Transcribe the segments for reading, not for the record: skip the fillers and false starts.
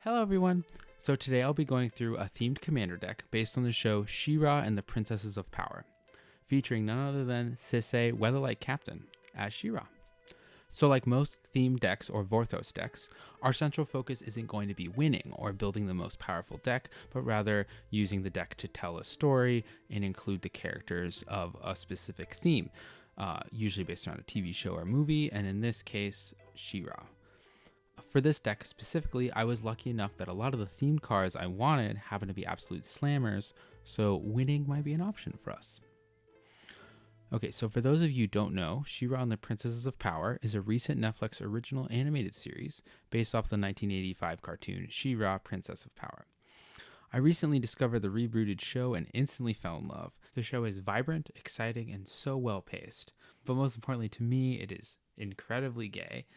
Hello everyone! So today I'll be going through a themed commander deck based on the show She-Ra and the Princesses of Power, featuring none other than Sisay, Weatherlight Captain, as She-Ra. So like most themed decks or Vorthos decks, our central focus isn't going to be winning or building the most powerful deck, but rather using the deck to tell a story and include the characters of a specific theme, usually based around a TV show or movie, and in this case, She-Ra. For this deck specifically, I was lucky enough that a lot of the themed cards I wanted happened to be absolute slammers, so winning might be an option for us. Okay, so for those of you who don't know, She-Ra and the Princesses of Power is a recent Netflix original animated series based off the 1985 cartoon She-Ra, Princess of Power. I recently discovered the rebooted show and instantly fell in love. The show is vibrant, exciting, and so well paced, but most importantly to me, it is incredibly gay.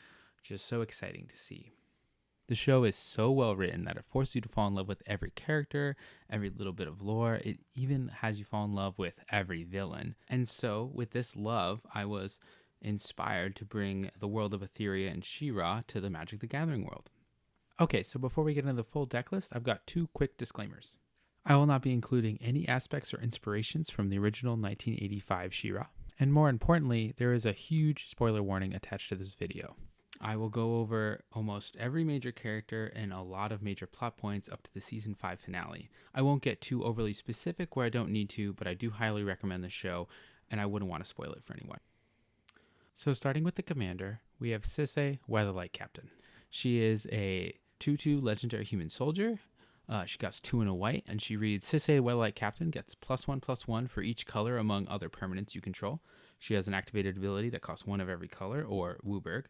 Just so exciting to see. The show is so well written that it forces you to fall in love with every character, every little bit of lore. It even has you fall in love with every villain. And so with this love, I was inspired to bring the world of Etheria and She-Ra to the Magic the Gathering world. Okay, so before we get into the full deck list, I've got two quick disclaimers. I will not be including any aspects or inspirations from the original 1985 She-Ra. And more importantly, there is a huge spoiler warning attached to this video. I will go over almost every major character and a lot of major plot points up to the season 5 finale. I won't get too overly specific where I don't need to, but I do highly recommend the show, and I wouldn't want to spoil it for anyone. So starting with the commander, we have Sisay, Weatherlight Captain. She is a 2/2 legendary human soldier. She costs 2 and a white, and she reads, Sisay, Weatherlight Captain gets +1/+1 for each color among other permanents you control. She has an activated ability that costs 1 of every color, or Wooburg.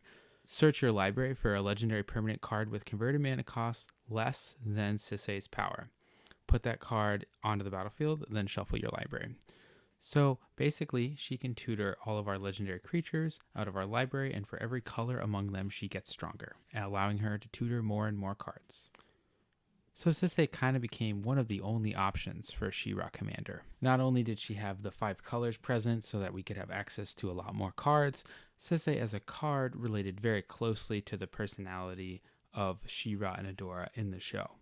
Search your library for a legendary permanent card with converted mana cost less than Sisay's power. Put that card onto the battlefield, then shuffle your library. So basically, she can tutor all of our legendary creatures out of our library, and for every color among them, she gets stronger, allowing her to tutor more and more cards. So Sisay kind of became one of the only options for a She-Ra commander. Not only did she have the 5 colors present so that we could have access to a lot more cards, Sisay as a card related very closely to the personality of She-Ra and Adora in the show.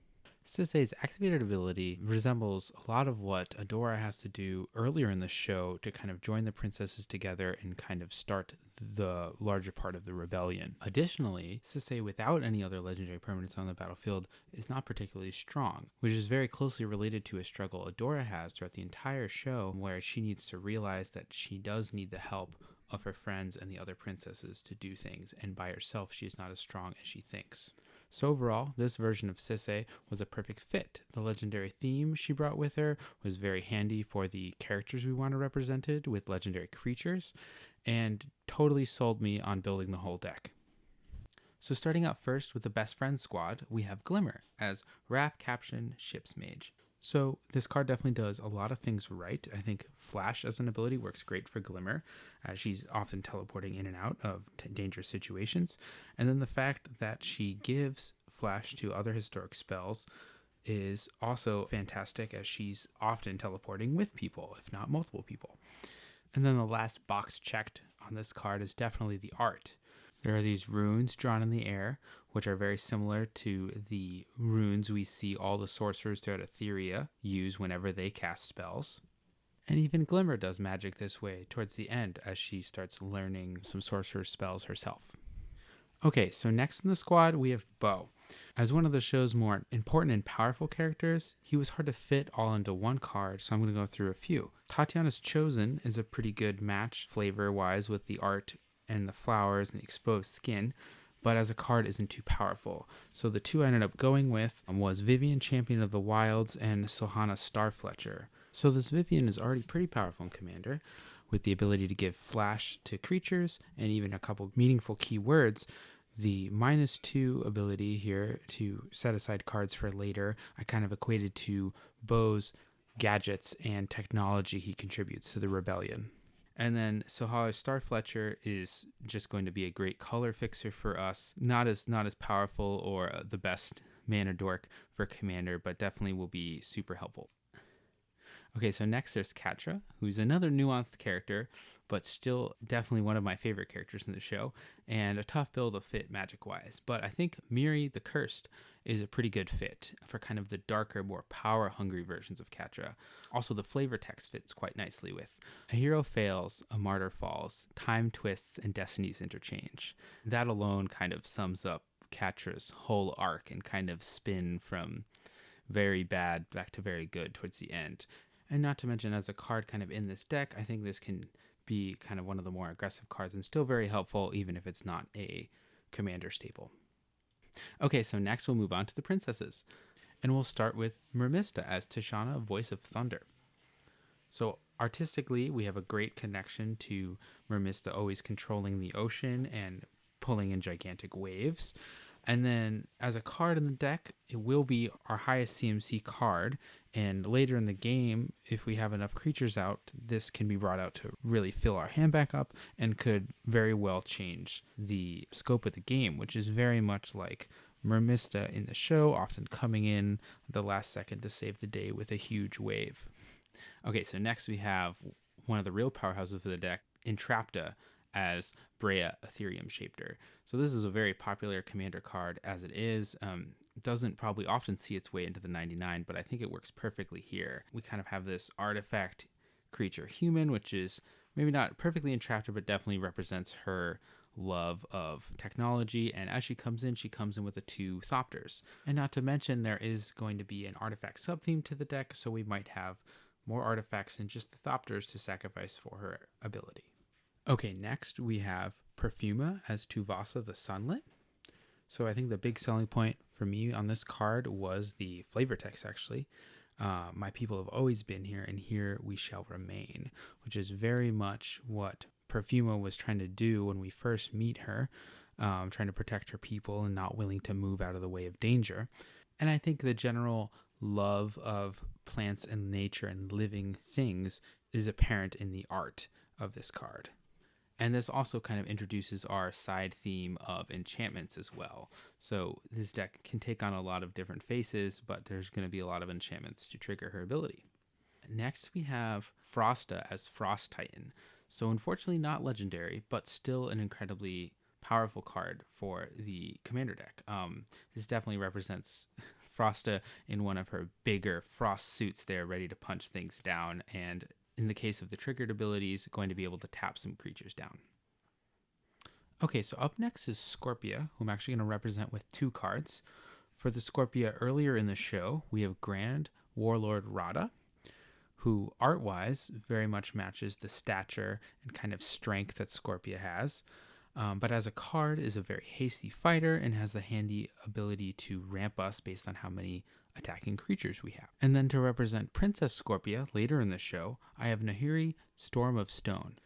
Sisay's activated ability resembles a lot of what Adora has to do earlier in the show to kind of join the princesses together and kind of start the larger part of the rebellion. Additionally, Sisay without any other legendary permanents on the battlefield is not particularly strong, which is very closely related to a struggle Adora has throughout the entire show, where she needs to realize that she does need the help of her friends and the other princesses to do things, and by herself she is not as strong as she thinks. So overall, this version of Sisay was a perfect fit. The legendary theme she brought with her was very handy for the characters we wanted represented with legendary creatures, and totally sold me on building the whole deck. So starting out first with the best friends squad, we have Glimmer as Wrath Captain Ship's Mage. So this card definitely does a lot of things right. I think Flash as an ability works great for Glimmer, as she's often teleporting in and out of dangerous situations. And then the fact that she gives Flash to other historic spells is also fantastic, as she's often teleporting with people, if not multiple people. And then the last box checked on this card is definitely the art. There are these runes drawn in the air, which are very similar to the runes we see all the sorcerers throughout Etheria use whenever they cast spells. And even Glimmer does magic this way towards the end as she starts learning some sorcerer spells herself. Okay, so next in the squad we have Bo. As one of the show's more important and powerful characters, he was hard to fit all into one card, so I'm going to go through a few. Tatiana's Chosen is a pretty good match flavor-wise with the art and the flowers and the exposed skin, but as a card isn't too powerful. So the two I ended up going with was Vivian, Champion of the Wilds, and Sohana Starfletcher. So this Vivian is already pretty powerful in Commander, with the ability to give flash to creatures and even a couple meaningful keywords. The -2 ability here to set aside cards for later, I kind of equated to Bo's gadgets and technology he contributes to the rebellion. And then Sohana Starfletcher is just going to be a great color fixer for us. Not as powerful or the best mana dork for Commander, but definitely will be super helpful. Okay, so next there's Catra, who's another nuanced character, but still definitely one of my favorite characters in the show, and a tough bill to fit magic-wise. But I think Miri the Cursed is a pretty good fit for kind of the darker, more power-hungry versions of Catra. Also, the flavor text fits quite nicely with a hero fails, a martyr falls, time twists, and destinies interchange. That alone kind of sums up Catra's whole arc and kind of spin from very bad back to very good towards the end. And not to mention, as a card kind of in this deck, I think this can be kind of one of the more aggressive cards and still very helpful, even if it's not a commander staple. Okay, so next we'll move on to the princesses. And we'll start with Mermista as Tishana, Voice of Thunder. So artistically, we have a great connection to Mermista always controlling the ocean and pulling in gigantic waves. And then as a card in the deck, it will be our highest CMC card. And later in the game, if we have enough creatures out, this can be brought out to really fill our hand back up and could very well change the scope of the game, which is very much like Mermista in the show, often coming in the last second to save the day with a huge wave. Okay, so next we have one of the real powerhouses of the deck, Entrapta, as Brea, Ethereum Shapter. So this is a very popular commander card as it is. It doesn't probably often see its way into the 99, but I think it works perfectly here. We kind of have this artifact creature human, which is maybe not perfectly Entrapta, but definitely represents her love of technology. And as she comes in with the 2 Thopters. And not to mention, there is going to be an artifact sub-theme to the deck, so we might have more artifacts than just the Thopters to sacrifice for her ability. Okay, next we have Perfuma as Tuvasa the Sunlit. So I think the big selling point for me on this card was the flavor text, actually. My people have always been here, and here we shall remain, which is very much what Perfuma was trying to do when we first meet her, trying to protect her people and not willing to move out of the way of danger. And I think the general love of plants and nature and living things is apparent in the art of this card. And this also kind of introduces our side theme of enchantments as well. So this deck can take on a lot of different faces, but there's going to be a lot of enchantments to trigger her ability. Next, we have Frosta as Frost Titan. So unfortunately not legendary, but still an incredibly powerful card for the commander deck. This definitely represents Frosta in one of her bigger frost suits there, ready to punch things down, and in the case of the triggered abilities, going to be able to tap some creatures down. Okay, so up next is Scorpio, who I'm actually going to represent with 2 cards. For the Scorpio earlier in the show, we have Grand Warlord Rada, who art-wise very much matches the stature and kind of strength that Scorpio has. But as a card is a very hasty fighter and has the handy ability to ramp us based on how many attacking creatures we have. And then to represent Princess Scorpia later in the show, I have Nahiri, Storm of Stone.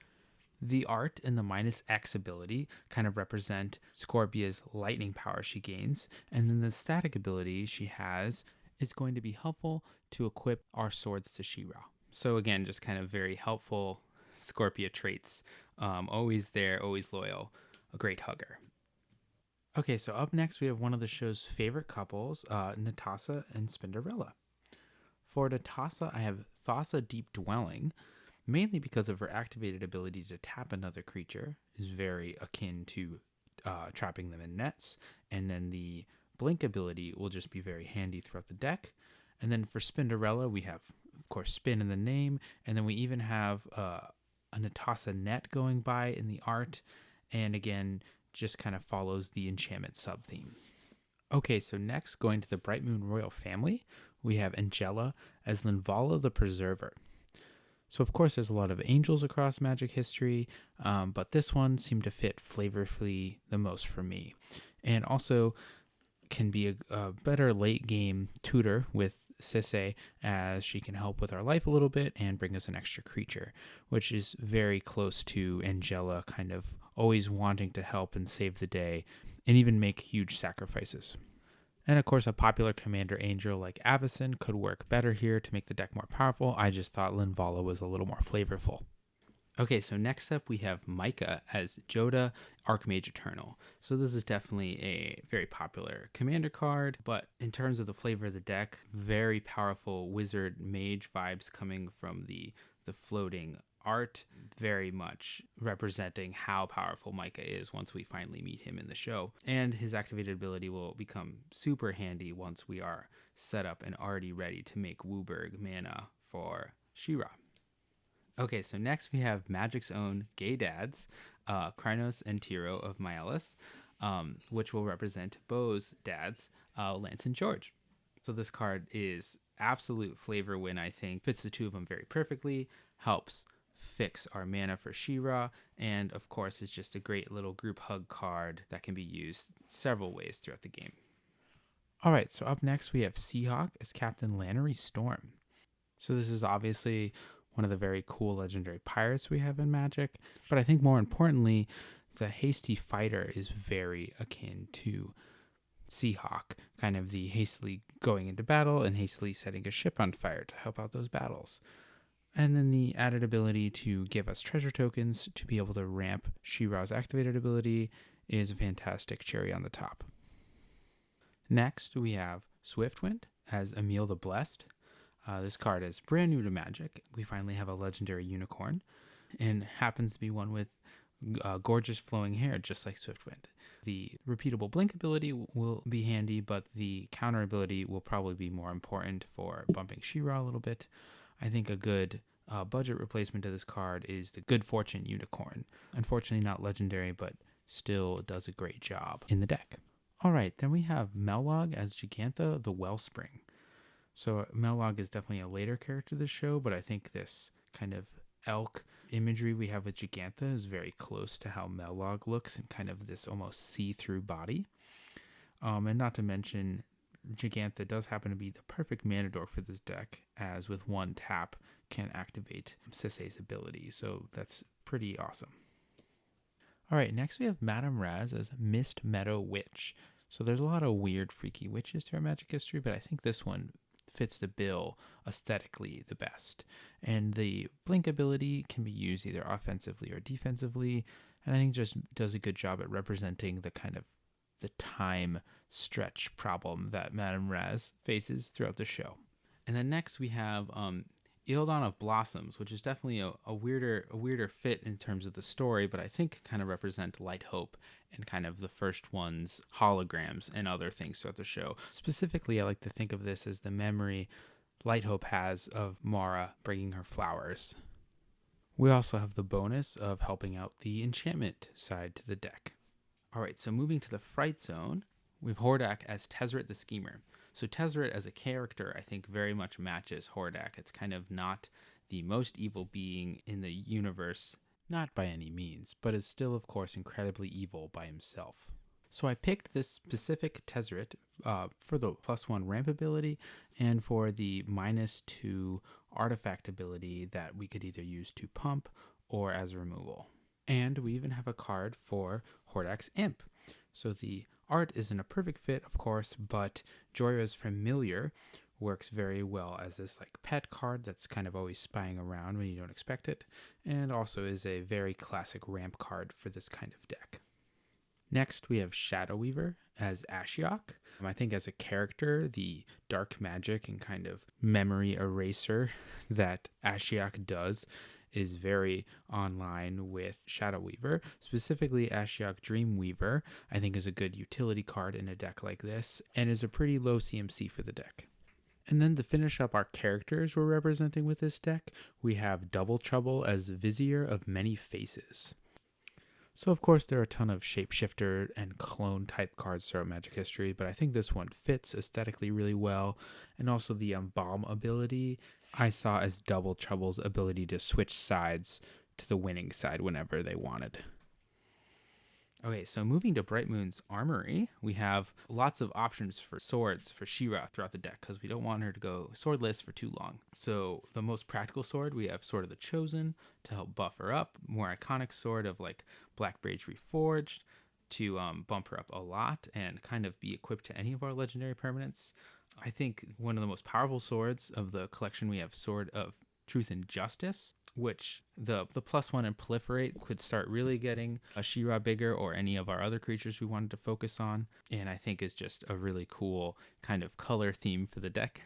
The art and the -X ability kind of represent Scorpia's lightning power she gains, and then the static ability she has is going to be helpful to equip our swords to She-Ra. So again, just kind of very helpful Scorpia traits. Always there, always loyal, a great hugger. Okay, so up next we have one of the show's favorite couples, Natasha and Spinderella. For Natasha, I have Thassa Deep Dwelling, mainly because of her activated ability to tap another creature, is very akin to trapping them in nets, and then the Blink ability will just be very handy throughout the deck. And then for Spinderella, we have, of course, spin in the name, and then we even have a Natasha net going by in the art, and again, just kind of follows the enchantment sub-theme. Okay, so next, going to the Brightmoon royal family, we have Angela as Linvala the Preserver. So of course there's a lot of angels across Magic history, but this one seemed to fit flavorfully the most for me. And also can be a better late game tutor with Sisay, as she can help with our life a little bit and bring us an extra creature, which is very close to Angela kind of always wanting to help and save the day and even make huge sacrifices. And of course, a popular commander angel like Avacyn could work better here to make the deck more powerful. I just thought Linvala was a little more flavorful. Okay, so next up we have Micah as Joda, Archmage Eternal. So this is definitely a very popular commander card, but in terms of the flavor of the deck, very powerful wizard mage vibes coming from the floating art, very much representing how powerful Micah is once we finally meet him in the show. And his activated ability will become super handy once we are set up and already ready to make Wooburg mana for She-Ra. Okay, so next we have Magic's own gay dads, Krynos and Tiro of Myelis, which will represent Bo's dads, Lance and George. So this card is absolute flavor win, I think. Fits the two of them very perfectly, helps fix our mana for She-Ra, and of course is just a great little group hug card that can be used several ways throughout the game. All right, so up next we have Seahawk as Captain Lannery Storm. So this is obviously one of the very cool legendary pirates we have in Magic, but I think more importantly, the hasty fighter is very akin to Seahawk, kind of the hastily going into battle and hastily setting a ship on fire to help out those battles. And then the added ability to give us treasure tokens to be able to ramp She-Ra's activated ability is a fantastic cherry on the top. Next, we have Swiftwind as Emil the Blessed. This card is brand new to Magic. We finally have a legendary unicorn, and happens to be one with gorgeous flowing hair, just like Swiftwind. The repeatable blink ability will be handy, but the counter ability will probably be more important for bumping She-Ra a little bit. I think a good budget replacement to this card is the Good Fortune Unicorn. Unfortunately not legendary, but still does a great job in the deck. All right, then we have Mellog as Gigantha the Wellspring. So Mellog is definitely a later character of the show, but I think this kind of elk imagery we have with Gigantha is very close to how Mellog looks in kind of this almost see-through body. And not to mention, Gigantha does happen to be the perfect mana dork for this deck, as with one tap can activate Sisay's ability, so that's pretty awesome. All right, next we have Madame Raz as Mist Meadow Witch. So there's a lot of weird, freaky witches throughout Magic history, but I think this one fits the bill aesthetically the best. And the blink ability can be used either offensively or defensively, and I think just does a good job at representing the kind of the time stretch problem that Madame Raz faces throughout the show. And then next we have Eildon of Blossoms, which is definitely a weirder fit in terms of the story, but I think kind of represent Light Hope and kind of the first one's holograms and other things throughout the show. Specifically, I like to think of this as the memory Light Hope has of Mara bringing her flowers. We also have the bonus of helping out the enchantment side to the deck. All right, so moving to the Fright Zone, we have Hordak as Tezzeret the Schemer. So Tezzeret as a character, I think, very much matches Hordak. It's kind of not the most evil being in the universe, not by any means, but is still, of course, incredibly evil by himself. So I picked this specific Tezzeret for the +1 ramp ability and for the -2 artifact ability that we could either use to pump or as removal. And we even have a card for Hordak's Imp. So the art isn't a perfect fit, of course, but Jorya's Familiar works very well as this like pet card that's kind of always spying around when you don't expect it, and also is a very classic ramp card for this kind of deck. Next, we have Shadow Weaver as Ashiok. I think as a character, the dark magic and kind of memory eraser that Ashiok does is very online with Shadow Weaver. Specifically, Ashiok Dreamweaver, I think, is a good utility card in a deck like this, and is a pretty low CMC for the deck. And then to finish up our characters we're representing with this deck, we have Double Trouble as Vizier of Many Faces. So of course there are a ton of shapeshifter and clone type cards throughout Magic history, but I think this one fits aesthetically really well, and also the Bomb ability I saw as Double Trouble's ability to switch sides to the winning side whenever they wanted. Okay, so moving to Brightmoon's Armory, we have lots of options for swords for She-Ra throughout the deck because we don't want her to go swordless for too long. So the most practical sword, we have Sword of the Chosen to help buff her up. More iconic sword of like Blackbrage Reforged to bump her up a lot and kind of be equipped to any of our legendary permanents. I think one of the most powerful swords of the collection, we have Sword of Truth and Justice. which the +1 and proliferate could start really getting a She-Ra bigger, or any of our other creatures we wanted to focus on. And I think is just a really cool kind of color theme for the deck.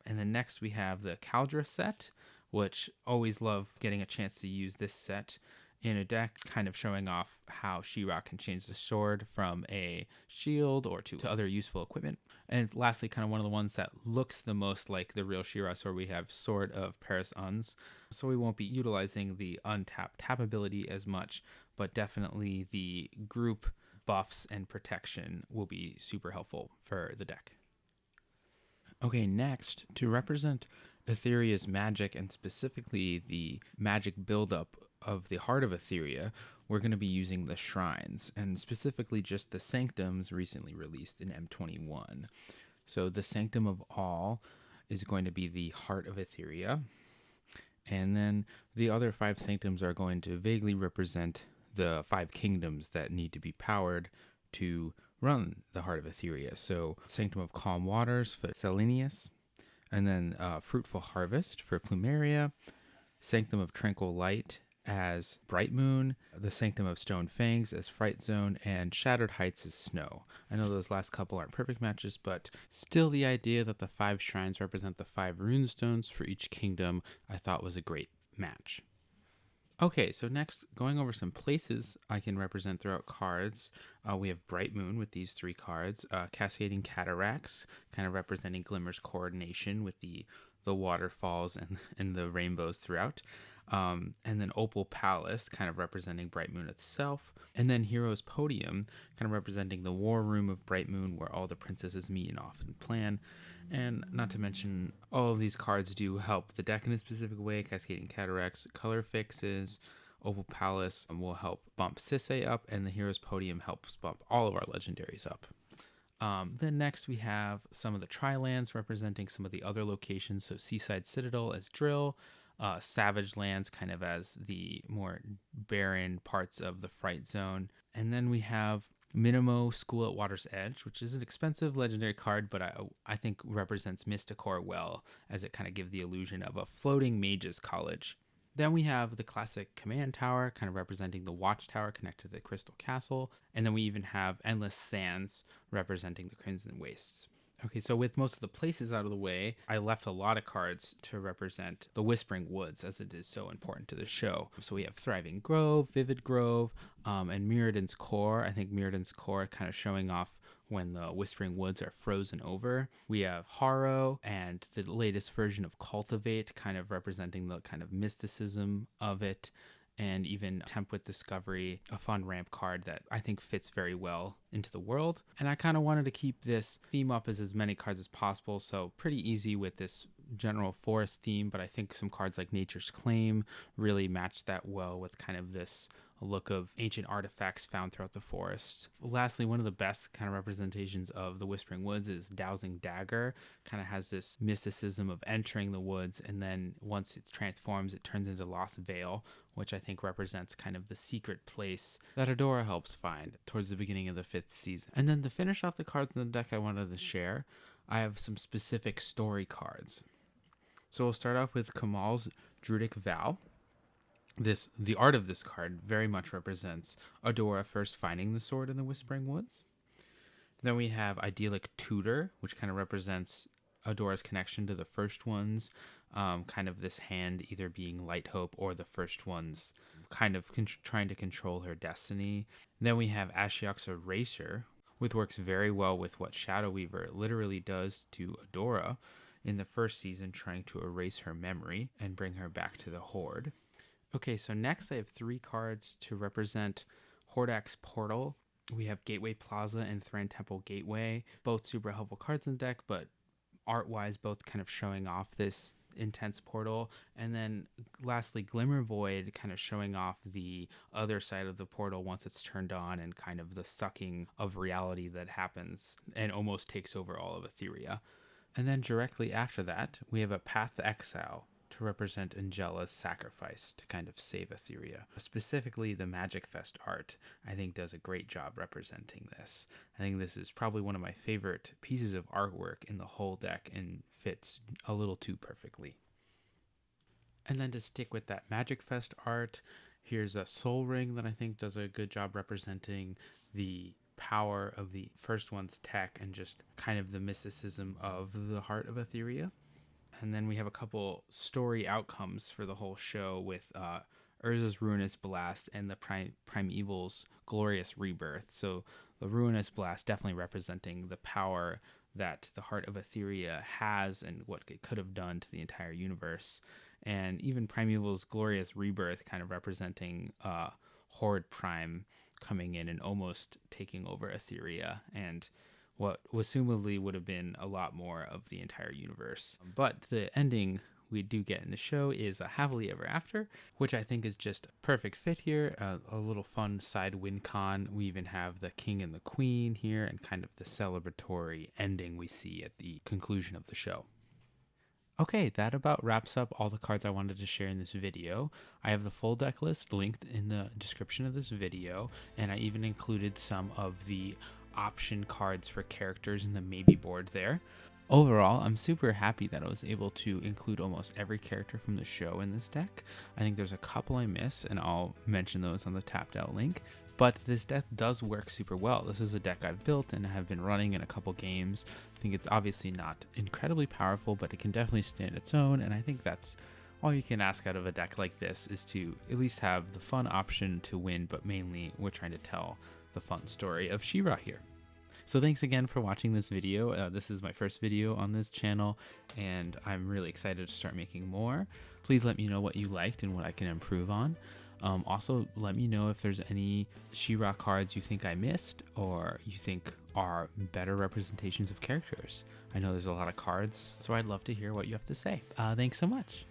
And then next we have the Caldra set, which always love getting a chance to use this set in a deck, kind of showing off how She-Ra can change the sword from a shield or to other useful equipment. And lastly, kind of one of the ones that looks the most like the real She-Ra sword, we have Sword of Paris Uns. So we won't be utilizing the untapped tap ability as much, but definitely the group buffs and protection will be super helpful for the deck. Okay, next, to represent Etheria's magic, and specifically the magic buildup of the heart of Etheria, we're going to be using the shrines, and specifically just the sanctums recently released in M21. So the Sanctum of All is going to be the heart of Etheria, and then the other 5 sanctums are going to vaguely represent the 5 kingdoms that need to be powered to run the heart of Etheria. So Sanctum of Calm Waters for Selenius, and then Fruitful Harvest for Plumeria, Sanctum of Tranquil Light as Brightmoon, the Sanctum of Stone Fangs as Fright Zone, and Shattered Heights as Snow. I know those last couple aren't perfect matches, but still the idea that the 5 shrines represent the 5 runestones for each kingdom I thought was a great match. Okay, so next, going over some places I can represent throughout cards. We have Brightmoon with these 3 cards, Cascading Cataracts, kind of representing Glimmer's coordination with the waterfalls and the rainbows throughout. And then Opal Palace, kind of representing Brightmoon itself. And then Hero's Podium, kind of representing the war room of Brightmoon, where all the princesses meet and often plan. And not to mention, all of these cards do help the deck in a specific way. Cascading Cataracts, color fixes. Opal Palace will help bump Sisay up, and the Hero's Podium helps bump all of our legendaries up. Then next we have some of the Trilands representing some of the other locations. So Seaside Citadel as Drill, Savage Lands kind of as the more barren parts of the Fright Zone. And then we have Minimo School at Water's Edge, which is an expensive legendary card, but I think represents Mysticor well, as it kind of gives the illusion of a floating mage's college. Then we have the classic Command Tower, kind of representing the Watchtower connected to the Crystal Castle. And then we even have Endless Sands representing the Crimson Wastes. Okay, so with most of the places out of the way, I left a lot of cards to represent the Whispering Woods, as it is so important to the show. So we have Thriving Grove, Vivid Grove, and Mirrodin's Core. I think Mirrodin's Core kind of showing off when the Whispering Woods are frozen over. We have Harrow and the latest version of Cultivate, kind of representing the kind of mysticism of it. And even Temp with Discovery, a fun ramp card that I think fits very well into the world. And I kind of wanted to keep this theme up as many cards as possible, so pretty easy with this general forest theme, but I think some cards like Nature's Claim really match that well with kind of this look of ancient artifacts found throughout the forest. Lastly, one of the best kind of representations of the Whispering Woods is Dowsing Dagger. Kind of has this mysticism of entering the woods, and then once it transforms, it turns into Lost Vale, which I think represents kind of the secret place that Adora helps find towards the beginning of the 5th season. And then to finish off the cards in the deck I wanted to share, I have some specific story cards. So we'll start off with Kamal's Druidic Vow. The art of this card very much represents Adora first finding the sword in the Whispering Woods. Then we have Idyllic Tutor, which kind of represents Adora's connection to the first ones, kind of this hand either being Light Hope or the first ones kind of trying to control her destiny. Then we have Ashiok's Eraser, which works very well with what Shadow Weaver literally does to Adora in the first season, trying to erase her memory and bring her back to the Horde. Okay, so next I have 3 cards to represent Hordak's Portal. We have Gateway Plaza and Thran Temple Gateway, both super helpful cards in the deck, but art-wise both kind of showing off this intense portal. And then lastly, Glimmer Void kind of showing off the other side of the portal once it's turned on, and kind of the sucking of reality that happens and almost takes over all of Etheria. And then directly after that, we have a Path to Exile to represent Angela's sacrifice to kind of save Etheria. Specifically, the Magic Fest art, I think, does a great job representing this. I think this is probably one of my favorite pieces of artwork in the whole deck and fits a little too perfectly. And then to stick with that Magic Fest art, here's a Soul Ring that I think does a good job representing the power of the first one's tech and just kind of the mysticism of the heart of Etheria. And then we have a couple story outcomes for the whole show with Urza's Ruinous Blast and the Primeval's Glorious Rebirth. So the Ruinous Blast definitely representing the power that the heart of Etheria has and what it could have done to the entire universe. And even Primeval's Glorious Rebirth kind of representing Horde Prime coming in and almost taking over Etheria and what assumably would have been a lot more of the entire universe. But the ending we do get in the show is a Happily Ever After, which I think is just a perfect fit here. A little fun side win con. We even have the king and the queen here and kind of the celebratory ending we see at the conclusion of the show. Okay, that about wraps up all the cards I wanted to share in this video. I have the full deck list linked in the description of this video, and I even included some of the option cards for characters in the maybe board there. Overall, I'm super happy that I was able to include almost every character from the show in this deck. I think there's a couple I miss, and I'll mention those on the tapped out link. But this deck does work super well. This is a deck I've built and have been running in a couple games. I think it's obviously not incredibly powerful, but it can definitely stand its own, and I think that's all you can ask out of a deck like this, is to at least have the fun option to win, but mainly we're trying to tell the fun story of She-Ra here. So thanks again for watching this video. This is my first video on this channel, and I'm really excited to start making more. Please let me know what you liked and what I can improve on. Also, let me know if there's any She-Ra cards you think I missed or you think are better representations of characters. I know there's a lot of cards, so I'd love to hear what you have to say. Thanks so much.